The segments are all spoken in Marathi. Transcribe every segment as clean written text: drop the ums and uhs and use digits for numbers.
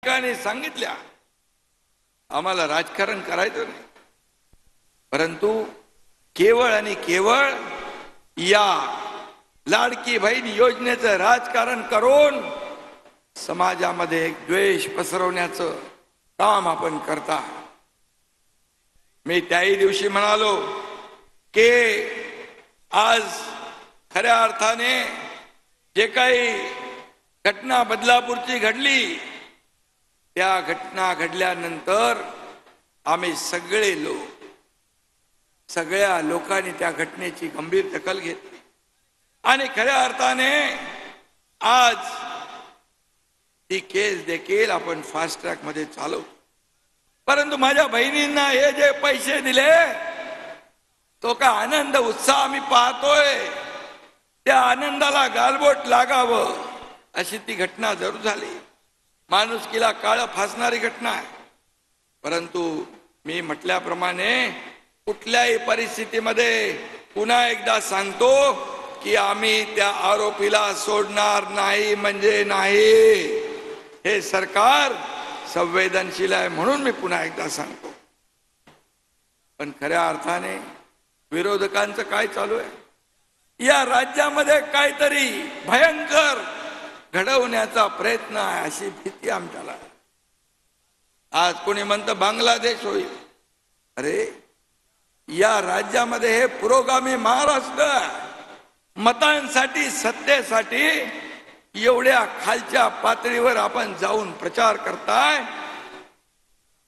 ठिकाणी सांगितल्या आम्हाला राजकारण करायचं नाही, परंतु केवळ आणि केवळ या लाडकी बहीण योजनेचं राजकारण करून समाजामध्ये एक द्वेष पसरवण्याचं काम आपण करता। मी त्याही दिवशी म्हणालो की आज खऱ्या अर्थाने जे काही घटना बदलापूरची घडली, त्या घटना घडल्यानंतर आम्ही सगळ्या लोकांनी त्या घटनेची गंभीर दखल घेतली आणि खऱ्या अर्थाने आज ती केस देखील आपण फास्ट ट्रॅक मध्ये चालवतो। परंतु माझ्या बहिणींना हे जे पैसे दिले तो का आनंद उत्साह आम्ही पाहतोय, त्या आनंदाला गालबोट लागावं अशी ती घटना जरूर झाली। माणुसकीला काळ फासणारी घटना आहे, परंतु मी म्हटल्याप्रमाणे कुठल्याही परिस्थितीमध्ये पुन्हा एकदा सांगतो की आम्ही त्या आरोपीला सोडणार नाही म्हणजे नाही। हे सरकार संवेदनशील आहे म्हणून मी पुन्हा एकदा सांगतो। पण खऱ्या अर्थाने विरोधकांचं काय चालू आहे? या राज्यामध्ये काहीतरी भयंकर घडवण्याचा प्रयत्न आहे अशी भीती आमच्याला। आज कोणी म्हणतं बांगलादेश होईल। अरे या राज्यामध्ये हे पुरोगामी महाराष्ट्र, मतांसाठी सत्तेसाठी एवढ्या खालच्या पातळीवर आपण जाऊन प्रचार करताय।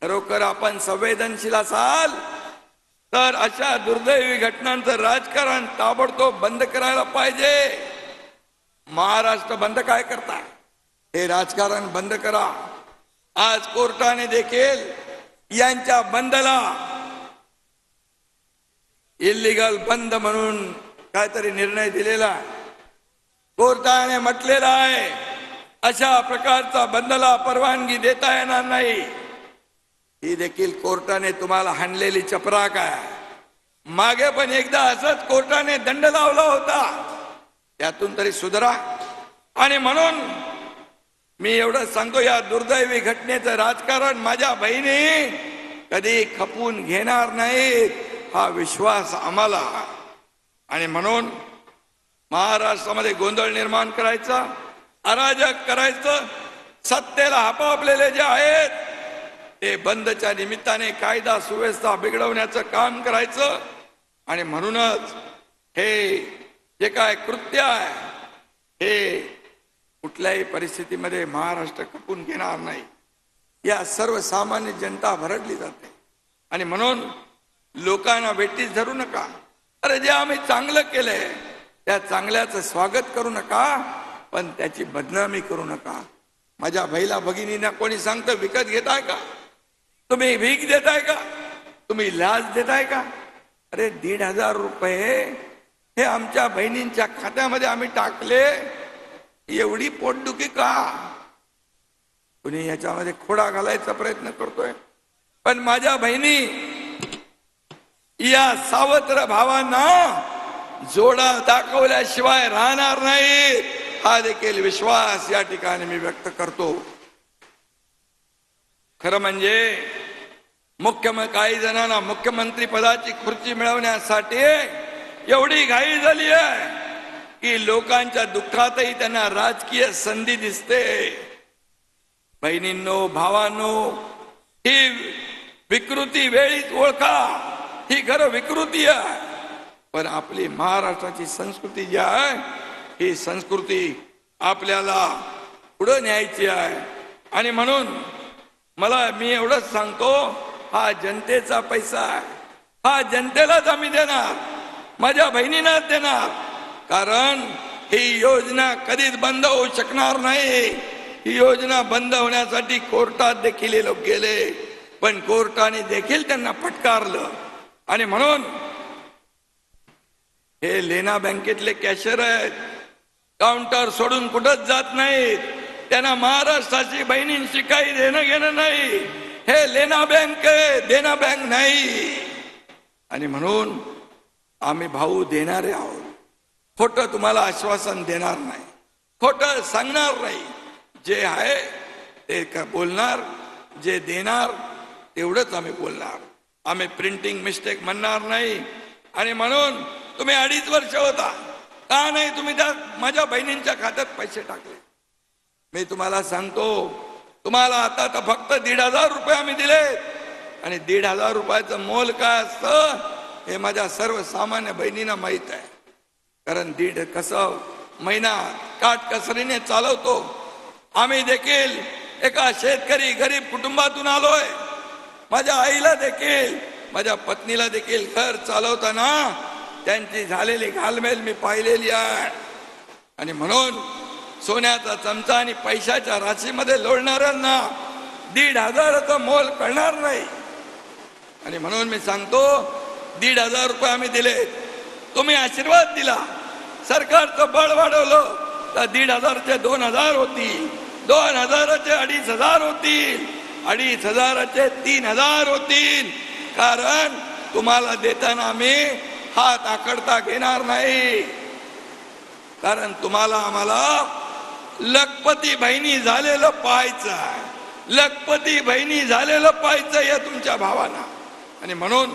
खरोखर आपण संवेदनशील असाल तर अशा दुर्दैवी घटनांचं राजकारण ताबडतोब बंद करायला पाहिजे। महाराष्ट्र बंद काय करताय? हे राजकारण बंद करा। आज कोर्टाने देखील यांच्या बंदला इल्लीगल बंद म्हणून काहीतरी निर्णय दिलेला आहे। कोर्टाने म्हटलेला आहे अशा प्रकारचा बंदला परवानगी देता येणार नाही। ही देखील कोर्टाने तुम्हाला हाणलेली चपराक आहे। मागे पण एकदा असंच कोर्टाने दंड लावला होता, त्यातून तरी सुधारा। आणि म्हणून मी एवढं सांगतो, या दुर्दैवी घटनेचं राजकारण माझ्या बहिणी कधी खपून घेणार नाहीत हा विश्वास आम्हाला। आणि म्हणून महाराष्ट्रामध्ये गोंधळ निर्माण करायचा, अराजक करायचं, सत्तेला हापापलेले जे आहेत ते बंदच्या निमित्ताने कायदा सुव्यवस्था बिघडवण्याचं काम करायचं। आणि म्हणूनच हे जे काय कृत्य आहे हे कुठल्याही परिस्थितीमध्ये महाराष्ट्र खपून घेणार नाही। या सर्वसामान्य जनता भरडली जाते आणि म्हणून लोकांना भेटीस धरू नका। अरे जे आम्ही चांगलं केलंय त्या चांगल्याचं स्वागत करू नका, पण त्याची बदनामी करू नका। माझ्या बहिला भगिनींना कोणी सांगतं विकत घेताय का? तुम्ही भीक देताय का? तुम्ही लाच देताय का? अरे 1,500 रुपये हे आमच्या बहिणींच्या खात्यामध्ये आम्ही टाकले, एवढी पोटदुखी का? कुणी याच्यामध्ये खोडा घालायचा प्रयत्न करतोय। पण माझ्या बहिणी या सावत्र भावांना जोडा दाखवल्याशिवाय राहणार नाही हा देखील विश्वास या ठिकाणी मी व्यक्त करतो। खरं म्हणजे काही जणांना मुख्यमंत्री पदाची खुर्ची मिळवण्यासाठी एवढी घाई झाली आहे की लोकांच्या दुःखातही त्यांना राजकीय संधी दिसते। बहिणींनो, भावांनो, ही विकृती वेळीच ओळखा। ही खरं विकृती आहे, पण आपली महाराष्ट्राची संस्कृती जी आहे ही संस्कृती आपल्याला पुढे न्यायची आहे। आणि म्हणून मी एवढंच सांगतो, हा जनतेचा पैसा आहे, हा जनतेलाच आम्ही देणार, माझ्या बहिणींनाच देणार। कारण ही योजना कधीच बंद होऊ शकणार नाही। ही योजना बंद होण्यासाठी कोर्टात देखील हे लोक गेले, पण कोर्टाने देखील त्यांना फटकारलं। आणि म्हणून हे लेना बँकेतले कॅशियर आहेत, काउंटर सोडून कुठंच जात नाहीत, त्यांना महाराष्ट्राची बहिणींशी काही देणं घेणं नाही। हे लेना बँक आहे, देना बँक नाही। आणि म्हणून आम्ही भाऊ देणारे आहोत, खोटं तुम्हाला आश्वासन देणार नाही, खोटं सांगणार नाही। जे आहे ते का बोलणार, जे देणार तेवढंच आम्ही बोलणार. आम्ही प्रिंटिंग मिस्टेक म्हणणार नाही. आणि म्हणून तुम्ही 2.5 वर्ष होता का नाही तुम्ही त्या माझ्या बहिणींच्या खात्यात पैसे टाकले. मी तुम्हाला सांगतो, तुम्हाला आता तर फक्त 1,500 रुपये आम्ही दिले. आणि 1,500 रुपयाचं मोल काय असतं हे माझ्या सर्वसामान्य बहिणींना माहीत आहे. कारण कसं महिना काटकसरीने चालवतो. आम्ही देखील एका शेतकरी गरीब कुटुंबातून आलोय. माझ्या आईला देखील, माझ्या पत्नीला देखील घर चालवताना त्यांची झालेली घालमेल मी पाहिलेली आहे. आणि म्हणून सोन्याचा चमचा आणि पैशाच्या राशीमध्ये लोळणाऱ्यांना 1,500चं मोल कळणार नाही. आणि म्हणून मी सांगतो, 1,500 रुपये आम्ही दिले, तुम्ही आशीर्वाद दिला, सरकारचं बळ वाढवलं तर 1,500चे 2,000 होतील, 2,000चे 2,500 होतील, 2,500चे 3,000 होतील. कारण तुम्हाला देताना आम्ही हात आकडता घेणार नाही. कारण तुम्हाला आम्हाला लखपती बहिणी झालेलं पाहायचं आहे. लखपती बहिणी झालेलं पाहायचं या तुमच्या भावांना. आणि म्हणून